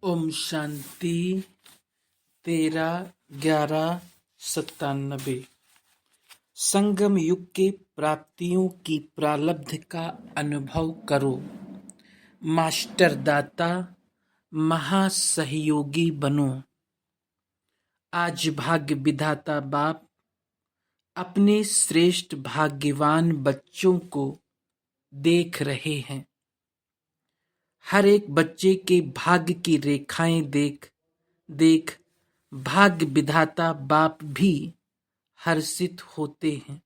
ओम शांति। 13/11/97। संगम युग के प्राप्तियों की प्रारब्ध का अनुभव करो। मास्टर दाता महासहयोगी बनो। आज भाग्य विधाता बाप अपने श्रेष्ठ भाग्यवान बच्चों को देख रहे हैं। हर एक बच्चे के भाग्य की रेखाएं देख देख भाग्य विधाता बाप भी हर्षित होते हैं,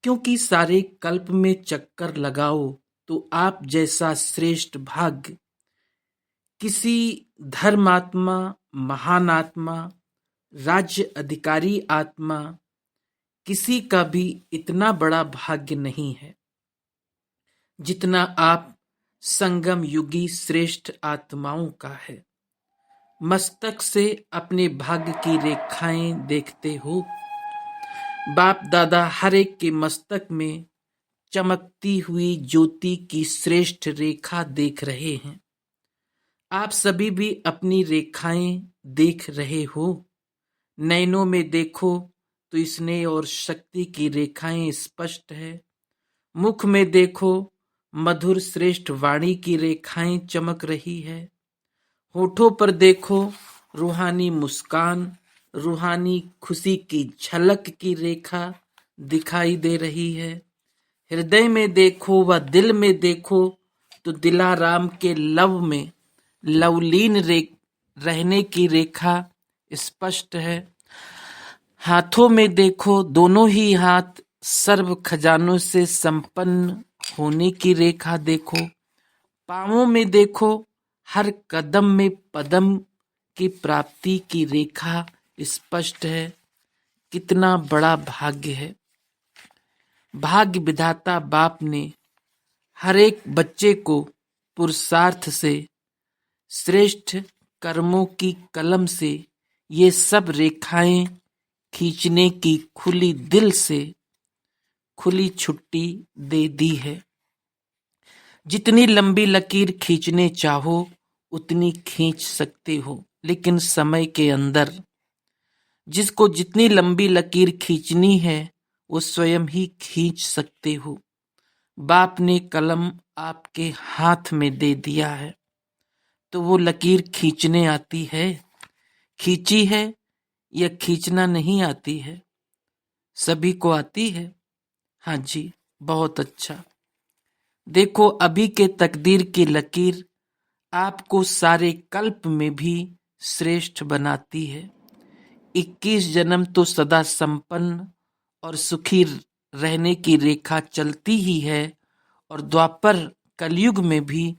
क्योंकि सारे कल्प में चक्कर लगाओ तो आप जैसा श्रेष्ठ भाग्य किसी धर्मात्मा, महान आत्मा, राज्य अधिकारी आत्मा किसी का भी इतना बड़ा भाग्य नहीं है जितना आप संगम युगी श्रेष्ठ आत्माओं का है। मस्तक से अपने भाग्य की रेखाएं देखते हो। बाप दादा हर एक के मस्तक में चमकती हुई ज्योति की श्रेष्ठ रेखा देख रहे हैं। आप सभी भी अपनी रेखाएं देख रहे हो। नयनों में देखो तो स्नेह और शक्ति की रेखाएं स्पष्ट है। मुख में देखो मधुर श्रेष्ठ वाणी की रेखाएं चमक रही है। होठों पर देखो रूहानी मुस्कान, रूहानी खुशी की झलक की रेखा दिखाई दे रही है। हृदय में देखो व दिल में देखो तो दिलाराम के लव में लवलीन रहने की रेखा स्पष्ट है। हाथों में देखो दोनों ही हाथ सर्व खजानों से संपन्न होने की रेखा देखो। पांवों में देखो हर कदम में पदम की प्राप्ति की रेखा स्पष्ट है। कितना बड़ा भाग्य है। भाग्य विधाता बाप ने हर एक बच्चे को पुरुषार्थ से, श्रेष्ठ कर्मों की कलम से ये सब रेखाएं खींचने की खुली दिल से खुली छुट्टी दे दी है। जितनी लंबी लकीर खींचने चाहो उतनी खींच सकते हो, लेकिन समय के अंदर। जिसको जितनी लंबी लकीर खींचनी है वो स्वयं ही खींच सकते हो। बाप ने कलम आपके हाथ में दे दिया है तो वो लकीर खींचने आती है। खींची है या खींचना नहीं आती है? सभी को आती है। हाँ जी, बहुत अच्छा। देखो अभी के तकदीर की लकीर आपको सारे कल्प में भी श्रेष्ठ बनाती है। 21 जन्म तो सदा संपन्न और सुखी रहने की रेखा चलती ही है, और द्वापर कलयुग में भी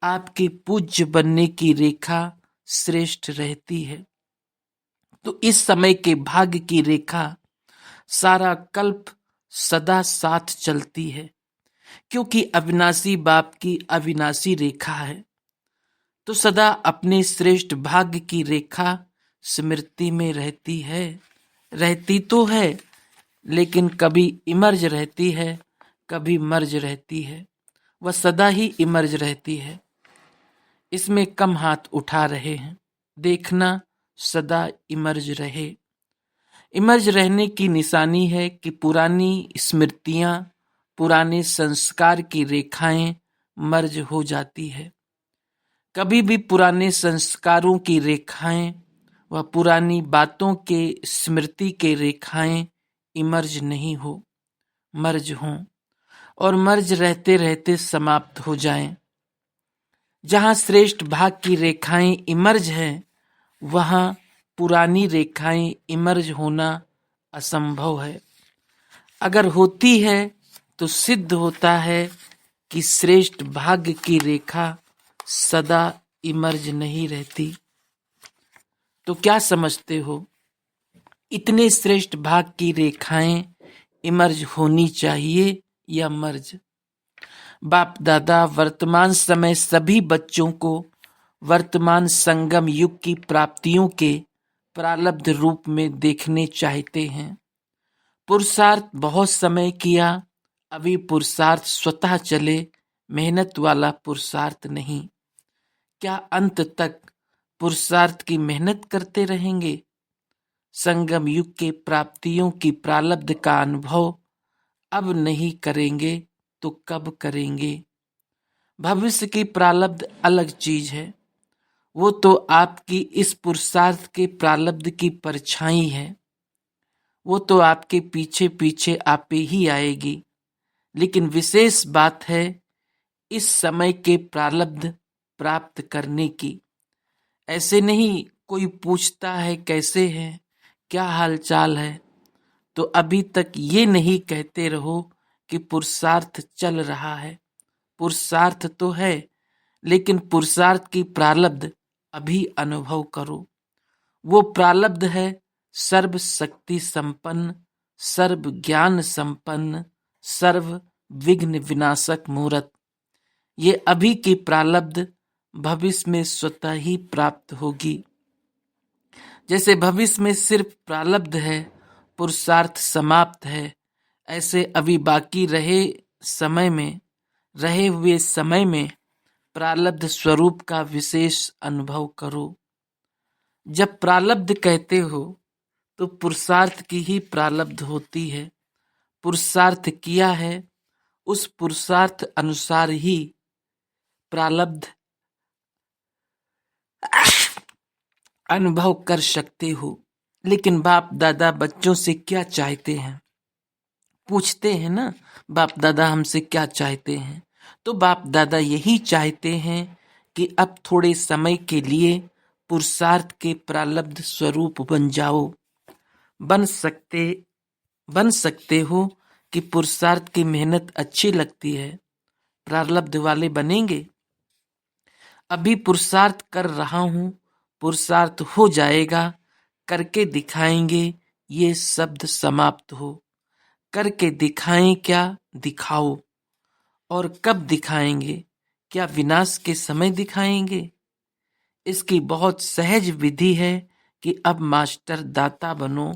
आपके पूज्य बनने की रेखा श्रेष्ठ रहती है। तो इस समय के भाग्य की रेखा सारा कल्प सदा साथ चलती है, क्योंकि अविनाशी बाप की अविनाशी रेखा है। तो सदा अपने श्रेष्ठ भाग्य की रेखा स्मृति में रहती है। रहती तो है, लेकिन कभी इमर्ज रहती है, कभी मर्ज रहती है। वह सदा ही इमर्ज रहती है। इसमें कम हाथ उठा रहे हैं। देखना सदा इमर्ज रहे। इमर्ज रहने की निशानी है कि पुरानी स्मृतियां, पुराने संस्कार की रेखाएं मर्ज हो जाती है। कभी भी पुराने संस्कारों की रेखाएं व पुरानी बातों के स्मृति के रेखाएं इमर्ज नहीं हो, मर्ज हों, और मर्ज रहते रहते समाप्त हो जाएं। जहां श्रेष्ठ भाग की रेखाएं इमर्ज हैं, वहां पुरानी रेखाएं इमर्ज होना असंभव है। अगर होती है तो सिद्ध होता है कि श्रेष्ठ भाग्य की रेखा सदा इमर्ज नहीं रहती। तो क्या समझते हो? इतने श्रेष्ठ भाग की रेखाएं इमर्ज होनी चाहिए या मर्ज? बाप दादा वर्तमान समय सभी बच्चों को वर्तमान संगम युग की प्राप्तियों के प्रारब्ध रूप में देखने चाहते हैं। पुरुषार्थ बहुत समय किया, अभी पुरुषार्थ स्वतः चले, मेहनत वाला पुरुषार्थ नहीं। क्या अंत तक पुरुषार्थ की मेहनत करते रहेंगे? संगम युग के प्राप्तियों की प्रारब्ध का अनुभव अब नहीं करेंगे तो कब करेंगे? भविष्य की प्रारब्ध अलग चीज है, वो तो आपकी इस पुरुषार्थ के प्रारब्ध की परछाई है, वो तो आपके पीछे पीछे आपे ही आएगी। लेकिन विशेष बात है इस समय के प्रारब्ध प्राप्त करने की। ऐसे नहीं कोई पूछता है कैसे है, क्या हालचाल है, तो अभी तक ये नहीं कहते रहो कि पुरुषार्थ चल रहा है। पुरुषार्थ तो है, लेकिन पुरुषार्थ की प्रारब्ध अभी अनुभव करो। वो प्रारब्ध है सर्व शक्ति संपन्न, सर्व ज्ञान संपन्न, सर्व विघ्न विनाशक मूरत। ये अभी की प्रारब्ध भविष्य में स्वतः ही प्राप्त होगी। जैसे भविष्य में सिर्फ प्रारब्ध है, पुरुषार्थ समाप्त है, ऐसे अभी बाकी रहे हुए समय में प्रारब्ध स्वरूप का विशेष अनुभव करो। जब प्रारब्ध कहते हो तो पुरुषार्थ की ही प्रारब्ध होती है। पुरुषार्थ किया है, उस पुरुषार्थ अनुसार ही प्रारब्ध अनुभव कर सकते हो। लेकिन बाप दादा बच्चों से क्या चाहते हैं? पूछते हैं ना, बाप दादा हमसे क्या चाहते हैं? तो बाप दादा यही चाहते हैं कि अब थोड़े समय के लिए पुरुषार्थ के प्रारब्ध स्वरूप बन जाओ। बन सकते हो कि पुरुषार्थ की मेहनत अच्छी लगती है, प्रारब्ध वाले बनेंगे। अभी पुरुषार्थ कर रहा हूं, पुरुषार्थ हो जाएगा, करके दिखाएंगे, ये शब्द समाप्त हो। करके दिखाएं क्या? दिखाओ। और कब दिखाएंगे? क्या विनाश के समय दिखाएंगे? इसकी बहुत सहज विधि है कि अब मास्टर दाता बनो।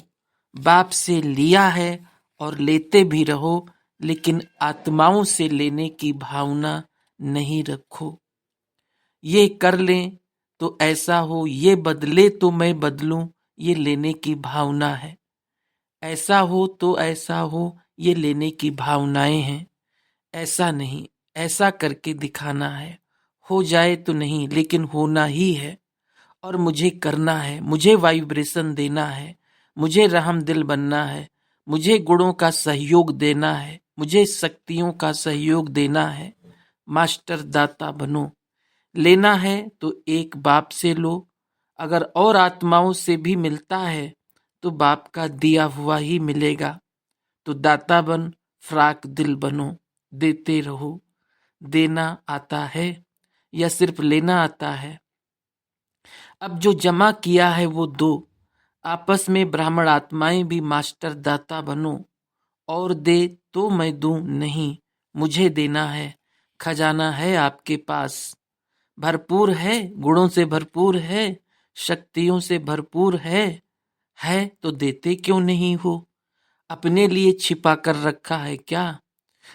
बाप से लिया है और लेते भी रहो, लेकिन आत्माओं से लेने की भावना नहीं रखो। ये कर लें तो ऐसा हो, ये बदले तो मैं बदलूं, ये लेने की भावना है। ऐसा हो तो ऐसा हो, ये लेने की भावनाएं हैं। ऐसा नहीं, ऐसा करके दिखाना है। हो जाए तो नहीं, लेकिन होना ही है। और मुझे करना है, मुझे वाइब्रेशन देना है, मुझे रहम दिल बनना है, मुझे गुणों का सहयोग देना है, मुझे शक्तियों का सहयोग देना है। मास्टर दाता बनो। लेना है तो एक बाप से लो, अगर और आत्माओं से भी मिलता है तो बाप का दिया हुआ ही मिलेगा। तो दाता बन, फ्राक दिल बनो, देते रहो। देना आता है या सिर्फ लेना आता है? अब जो जमा किया है वो दो। आपस में ब्राह्मण आत्माएं भी मास्टर दाता बनो। और दे तो मैं दूं नहीं, मुझे देना है। खजाना है आपके पास, भरपूर है, गुणों से भरपूर है, शक्तियों से भरपूर है तो देते क्यों नहीं हो? अपने लिए छिपा कर रखा है क्या?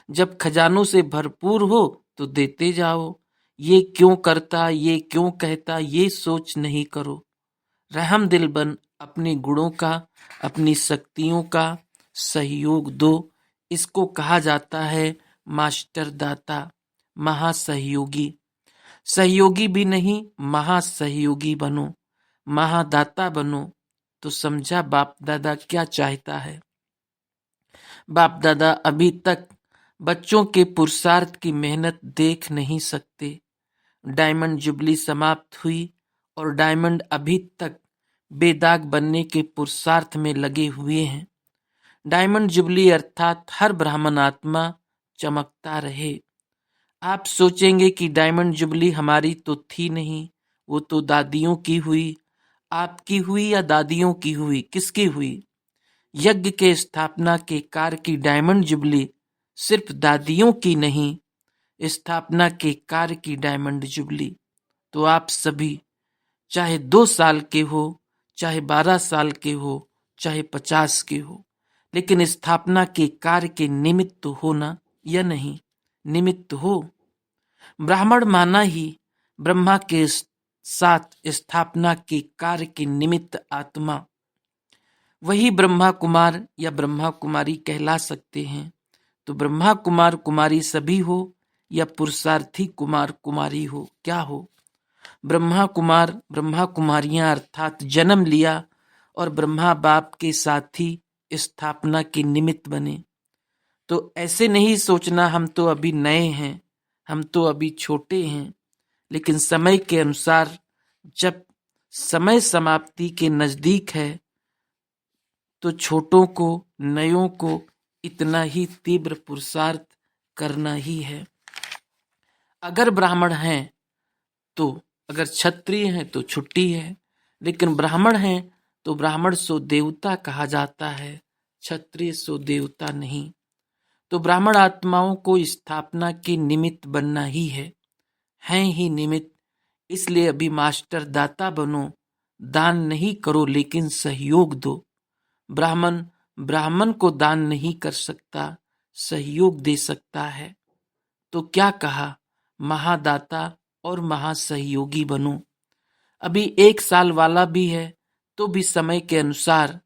जब खजानों से भरपूर हो तो देते जाओ। ये क्यों करता, ये क्यों कहता, ये सोच नहीं करो। रहम दिल बन, अपने गुणों का, अपनी शक्तियों का सहयोग दो। इसको कहा जाता है मास्टर दाता, महासहयोगी। सहयोगी भी नहीं, महासहयोगी बनो, महादाता बनो। तो समझा बाप दादा क्या चाहता है? बाप दादा अभी तक बच्चों के पुरुषार्थ की मेहनत देख नहीं सकते। डायमंड जुबली समाप्त हुई और डायमंड अभी तक बेदाग बनने के पुरुषार्थ में लगे हुए हैं। डायमंड जुबली अर्थात हर ब्राह्मण आत्मा चमकता रहे। आप सोचेंगे कि डायमंड जुबली हमारी तो थी नहीं, वो तो दादियों की हुई। आपकी हुई या दादियों की हुई? किसकी हुई? यज्ञ के स्थापना के कार्य की डायमंड जुबली सिर्फ दादियों की नहीं, स्थापना के कार्य की डायमंड जुबली तो आप सभी, चाहे 2 साल के हो, चाहे 12 साल के हो, चाहे 50 के हो, लेकिन स्थापना के कार्य के निमित्त हो ना, या नहीं? निमित्त हो। ब्राह्मण माना ही, ब्रह्मा के साथ स्थापना के कार्य के निमित्त आत्मा, वही ब्रह्मा कुमार या ब्रह्मा कुमारी कहला सकते हैं। तो ब्रह्मा कुमार कुमारी सभी हो या पुरुषार्थी कुमार कुमारी हो, क्या हो? ब्रह्मा कुमार ब्रह्मा कुमारियां अर्थात जन्म लिया और ब्रह्मा बाप के साथी स्थापना के निमित्त बने। तो ऐसे नहीं सोचना हम तो अभी नए हैं, हम तो अभी छोटे हैं, लेकिन समय के अनुसार जब समय समाप्ति के नजदीक है तो छोटों को, नयों को इतना ही तीव्र पुरुषार्थ करना ही है। अगर ब्राह्मण हैं तो, अगर क्षत्रिय हैं तो छुट्टी है, लेकिन ब्राह्मण हैं तो ब्राह्मण सो देवता कहा जाता है, क्षत्रिय सो देवता नहीं। तो ब्राह्मण आत्माओं को स्थापना के निमित्त बनना ही है, हैं ही निमित्त। इसलिए अभी मास्टर दाता बनो, दान नहीं करो लेकिन सहयोग दो। ब्राह्मण ब्राह्मण को दान नहीं कर सकता, सहयोग दे सकता है। तो क्या कहा, महादाता और महासहयोगी बनो। अभी 1 साल वाला भी है तो भी समय के अनुसार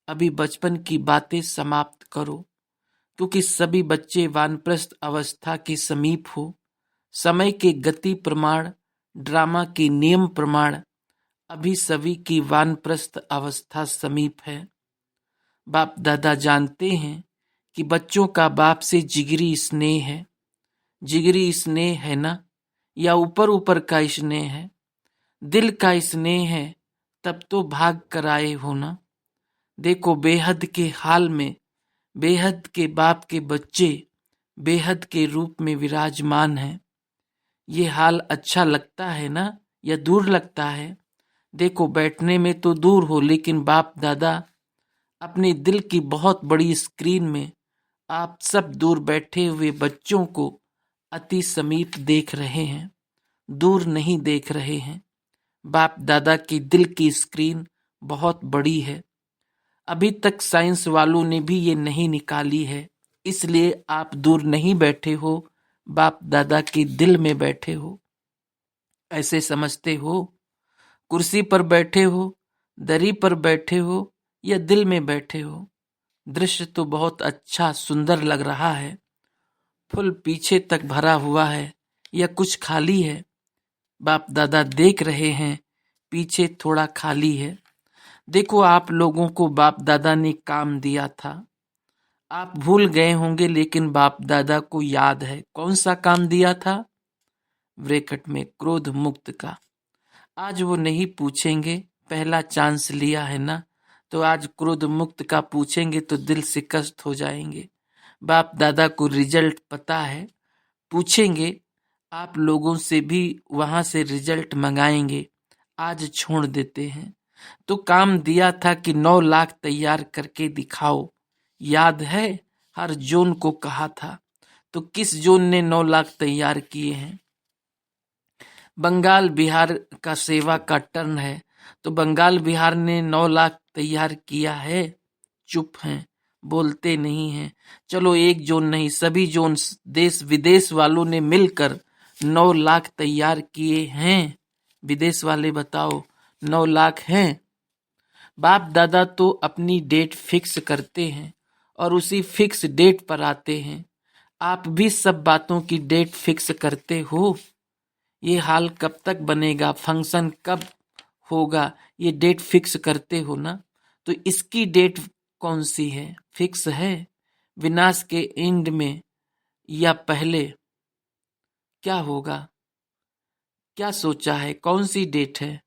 अभी बचपन की बातें समाप्त करो, क्योंकि सभी बच्चे वानप्रस्थ अवस्था के समीप हो। समय के गति प्रमाण, ड्रामा के नियम प्रमाण अभी सभी की वानप्रस्थ अवस्था समीप है। बाप दादा जानते हैं कि बच्चों का बाप से जिगरी स्नेह है। जिगरी स्नेह है ना, या ऊपर ऊपर का स्नेह है? दिल का स्नेह है तब तो भाग कर आए हो ना। देखो बेहद के हाल में बेहद के बाप के बच्चे बेहद के रूप में विराजमान हैं। ये हाल अच्छा लगता है ना, या दूर लगता है? देखो बैठने में तो दूर हो, लेकिन बाप दादा अपने दिल की बहुत बड़ी स्क्रीन में आप सब दूर बैठे हुए बच्चों को अति समीप देख रहे हैं, दूर नहीं देख रहे हैं। बाप दादा की दिल की स्क्रीन बहुत बड़ी है। अभी तक साइंस वालों ने भी ये नहीं निकाली है, इसलिए आप दूर नहीं बैठे हो, बाप दादा के दिल में बैठे हो। ऐसे समझते हो? कुर्सी पर बैठे हो, दरी पर बैठे हो, या दिल में बैठे हो? दृश्य तो बहुत अच्छा सुंदर लग रहा है। फुल पीछे तक भरा हुआ है या कुछ खाली है? बाप दादा देख रहे हैं पीछे थोड़ा खाली है। देखो आप लोगों को बाप दादा ने काम दिया था, आप भूल गए होंगे, लेकिन बाप दादा को याद है। कौन सा काम दिया था? ब्रैकेट में क्रोध मुक्त का। आज वो नहीं पूछेंगे, पहला चांस लिया है ना, तो आज क्रोध मुक्त का पूछेंगे तो दिल से कष्ट हो जाएंगे। बाप दादा को रिजल्ट पता है, पूछेंगे, आप लोगों से भी वहां से रिजल्ट मंगाएंगे। आज छोड़ देते हैं। तो काम दिया था कि 9 लाख तैयार करके दिखाओ, याद है? हर जोन को कहा था। तो किस जोन ने 9 लाख तैयार किए हैं? बंगाल बिहार का सेवा का टर्न है, तो बंगाल बिहार ने 9 लाख तैयार किया है। चुप हैं, बोलते नहीं हैं। चलो एक जोन नहीं, सभी जोन देश विदेश वालों ने मिलकर 9 लाख तैयार किए हैं। विदेश वाले बताओ 9 लाख हैं? बाप दादा तो अपनी डेट फिक्स करते हैं और उसी फिक्स डेट पर आते हैं। आप भी सब बातों की डेट फिक्स करते हो। ये हाल कब तक बनेगा, फंक्शन कब होगा, ये डेट फिक्स करते हो ना। तो इसकी डेट कौन सी है? फिक्स है? विनाश के एंड में या पहले क्या होगा? क्या सोचा है? कौन सी डेट है?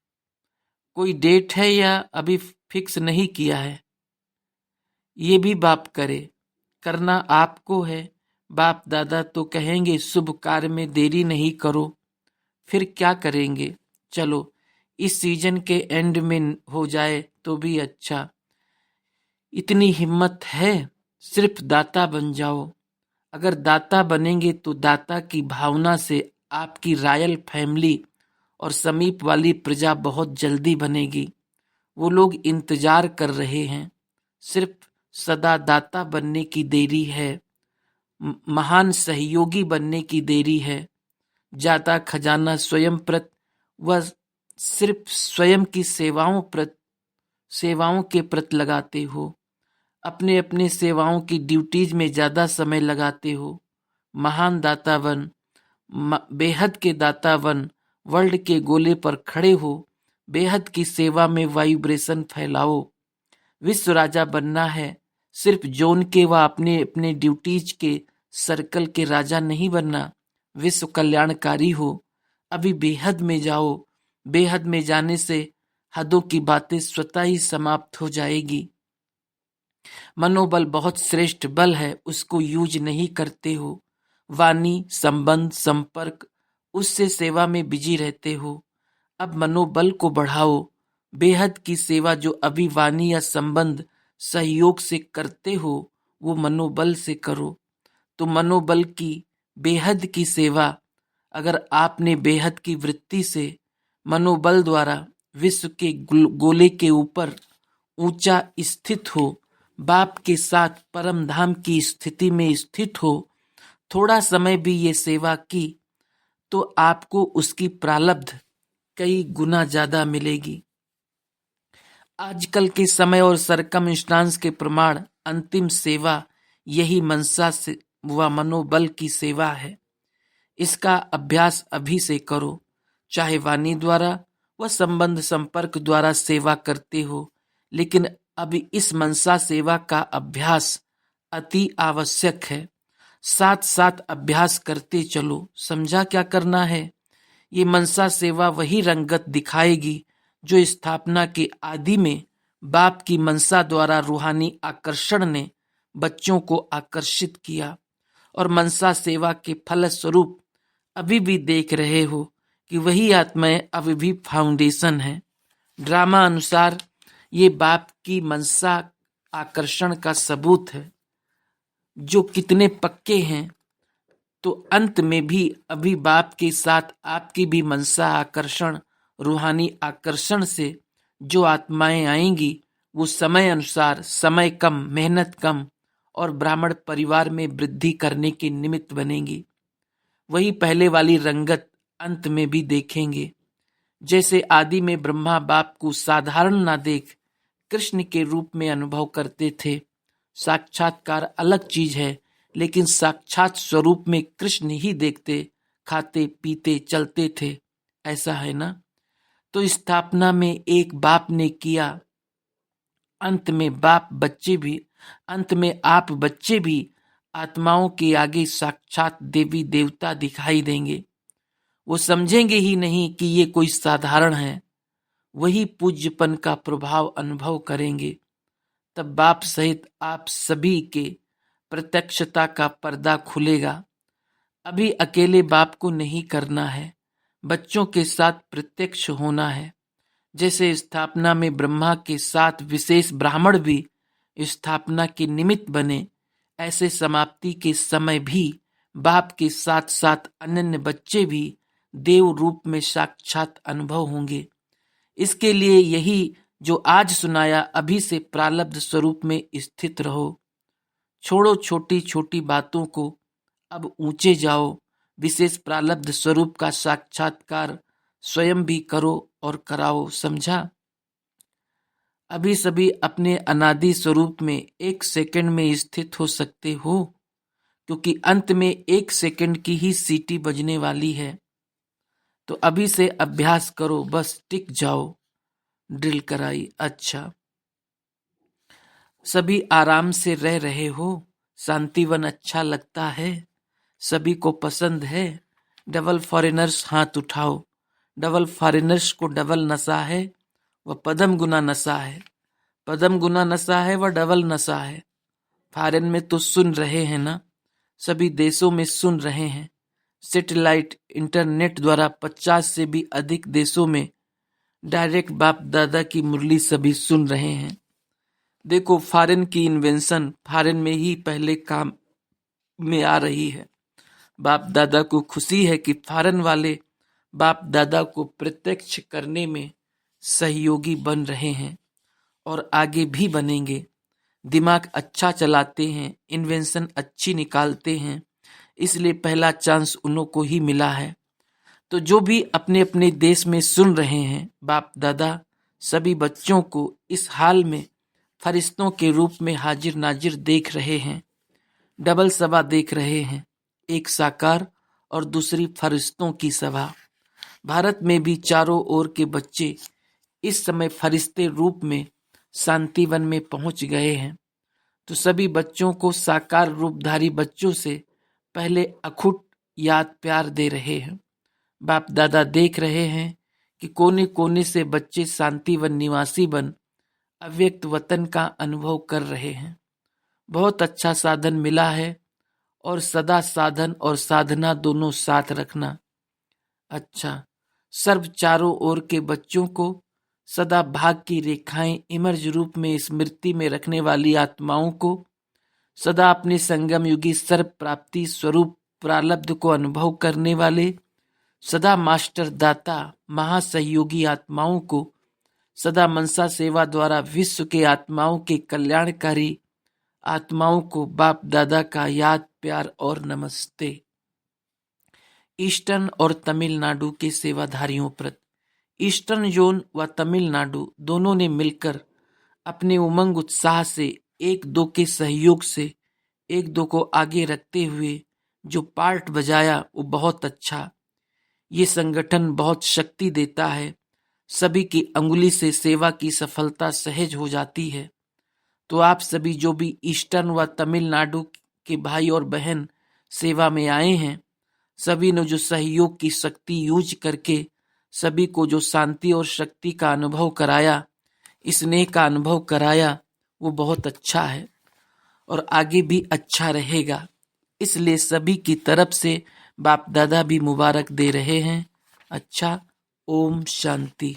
कोई डेट है या अभी फिक्स नहीं किया है? ये भी बाप करे, करना आपको है। बाप दादा तो कहेंगे शुभ कार्य में देरी नहीं करो। फिर क्या करेंगे? चलो इस सीजन के एंड में हो जाए तो भी अच्छा। इतनी हिम्मत है, सिर्फ दाता बन जाओ। अगर दाता बनेंगे तो दाता की भावना से आपकी रॉयल फैमिली और समीप वाली प्रजा बहुत जल्दी बनेगी। वो लोग इंतजार कर रहे हैं, सिर्फ सदा दाता बनने की देरी है, महान सहयोगी बनने की देरी है। ज्यादा खजाना स्वयं प्रत वह सिर्फ स्वयं की सेवाओं के प्रति लगाते हो, अपने अपने सेवाओं की ड्यूटीज में ज्यादा समय लगाते हो। महान दाता बन, बेहद के दाता बन, वर्ल्ड के गोले पर खड़े हो, बेहद की सेवा में वाइब्रेशन फैलाओ। विश्व राजा बनना है, सिर्फ जोन के व अपने अपने ड्यूटीज के सर्कल के राजा नहीं बनना। विश्व कल्याणकारी हो, अभी बेहद में जाओ। बेहद में जाने से हदों की बातें स्वतः ही समाप्त हो जाएगी। मनोबल बहुत श्रेष्ठ बल है, उसको यूज नहीं करते हो। वाणी, संबंध, संपर्क, उससे सेवा में बिजी रहते हो। अब मनोबल को बढ़ाओ। बेहद की सेवा जो अभी वाणी या संबंध सहयोग से करते हो, वो मनोबल से करो। तो मनोबल की बेहद की सेवा अगर आपने बेहद की वृत्ति से मनोबल द्वारा विश्व के गोले के ऊपर ऊंचा स्थित हो, बाप के साथ परम धाम की स्थिति में स्थित हो, थोड़ा समय भी ये सेवा की तो आपको उसकी प्रालब्ध कई गुना ज्यादा मिलेगी। आजकल के समय और सरकमस्टांस के प्रमाण अंतिम सेवा यही मनसा से व मनोबल की सेवा है। इसका अभ्यास अभी से करो, चाहे वाणी द्वारा व संबंध संपर्क द्वारा सेवा करते हो, लेकिन अभी इस मनसा सेवा का अभ्यास अति आवश्यक है। साथ साथ अभ्यास करते चलो। समझा क्या करना है? ये मनसा सेवा वही रंगत दिखाएगी जो स्थापना के आदि में बाप की मनसा द्वारा रूहानी आकर्षण ने बच्चों को आकर्षित किया, और मनसा सेवा के फल स्वरूप अभी भी देख रहे हो कि वही आत्माएं अभी भी फाउंडेशन है। ड्रामा अनुसार ये बाप की मनसा आकर्षण का सबूत है, जो कितने पक्के हैं। तो अंत में भी अभी बाप के साथ आपकी भी मनसा आकर्षण, रूहानी आकर्षण से जो आत्माएं आएंगी वो समय अनुसार, समय कम, मेहनत कम और ब्राह्मण परिवार में वृद्धि करने के निमित्त बनेंगी। वही पहले वाली रंगत अंत में भी देखेंगे। जैसे आदि में ब्रह्मा बाप को साधारण ना देख कृष्ण के रूप में अनुभव करते थे। साक्षात्कार अलग चीज है, लेकिन साक्षात स्वरूप में कृष्ण ही देखते, खाते, पीते, चलते थे। ऐसा है ना? तो स्थापना में एक बाप ने किया, अंत में आप बच्चे भी आत्माओं के आगे साक्षात देवी देवता दिखाई देंगे। वो समझेंगे ही नहीं कि ये कोई साधारण है, वही पूज्यपन का प्रभाव अनुभव करेंगे। तब बाप सहित आप सभी के प्रत्यक्षता का पर्दा खुलेगा। अभी अकेले बाप को नहीं करना है, बच्चों के साथ प्रत्यक्ष होना है। जैसे स्थापना में ब्रह्मा के साथ विशेष ब्राह्मण भी स्थापना के निमित्त बने, ऐसे समाप्ति के समय भी बाप के साथ साथ अनन्य बच्चे भी देव रूप में साक्षात अनुभव होंगे। इसके लिए यही जो आज सुनाया, अभी से प्रालब्ध स्वरूप में स्थित रहो। छोड़ो छोटी छोटी बातों को, अब ऊंचे जाओ। विशेष प्रालब्ध स्वरूप का साक्षात्कार स्वयं भी करो और कराओ। समझा? अभी सभी अपने अनादि स्वरूप में 1 सेकंड में स्थित हो सकते हो, क्योंकि अंत में 1 सेकंड की ही सीटी बजने वाली है। तो अभी से अभ्यास करो, बस टिक जाओ। ड्रिल कराई। अच्छा, सभी आराम से रह रहे हो, शांतिवन अच्छा लगता है, सभी को पसंद है। डबल फॉरेनर्स हाथ उठाओ। डबल फॉरेनर्स को डबल नशा है व पदम गुना नशा है। पदम गुना नशा है व डबल नशा है। फॉरेन में तो सुन रहे हैं ना, सभी देशों में सुन रहे हैं। सैटेलाइट इंटरनेट द्वारा 50 से भी अधिक देशों में डायरेक्ट बाप दादा की मुरली सभी सुन रहे हैं। देखो, फॉरेन की इन्वेंशन फॉरेन में ही पहले काम में आ रही है। बाप दादा को खुशी है कि फॉरेन वाले बाप दादा को प्रत्यक्ष करने में सहयोगी बन रहे हैं और आगे भी बनेंगे। दिमाग अच्छा चलाते हैं, इन्वेंशन अच्छी निकालते हैं, इसलिए पहला चांस उन्हों को ही मिला है। तो जो भी अपने अपने देश में सुन रहे हैं, बाप दादा सभी बच्चों को इस हाल में फरिश्तों के रूप में हाजिर नाजिर देख रहे हैं, डबल सभा देख रहे हैं, एक साकार और दूसरी फरिश्तों की सभा। भारत में भी चारों ओर के बच्चे इस समय फरिश्ते रूप में शांतिवन में पहुंच गए हैं। तो सभी बच्चों को साकार रूपधारी बच्चों से पहले अखुट याद प्यार दे रहे हैं। बाप दादा देख रहे हैं कि कोने कोने से बच्चे शांतिवन निवासी बन अव्यक्त वतन का अनुभव कर रहे हैं। बहुत अच्छा साधन मिला है और सदा साधन और साधना दोनों साथ रखना। अच्छा, सर्व चारों ओर के बच्चों को सदा भाग की रेखाएं इमर्ज रूप में स्मृति में रखने वाली आत्माओं को सदा अपने संगम युगी सर्व प्राप्ति स्वरूप प्रारब्ध को अनुभव करने वाले सदा मास्टर दाता महासहयोगी आत्माओं को सदा मनसा सेवा द्वारा विश्व के आत्माओं के कल्याणकारी आत्माओं को बाप दादा का याद प्यार और नमस्ते। ईस्टर्न और तमिलनाडु के सेवाधारियों प्रति ईस्टर्न जोन व तमिलनाडु दोनों ने मिलकर अपने उमंग उत्साह से एक दो के सहयोग से एक दो को आगे रखते हुए जो पार्ट बजाया वो बहुत अच्छा। ये संगठन बहुत शक्ति देता है, सभी की अंगुली से सेवा की सफलता सहज हो जाती है। तो आप सभी जो भी ईस्टर्न व तमिलनाडु के भाई और बहन सेवा में आए हैं, सभी ने जो सहयोग की शक्ति यूज करके सभी को जो शांति और शक्ति का अनुभव कराया, स्नेह का अनुभव कराया, वो बहुत अच्छा है और आगे भी अच्छा रहेगा। इसलिए सभी की तरफ से बाप दादा भी मुबारक दे रहे हैं। अच्छा, ओम शांति।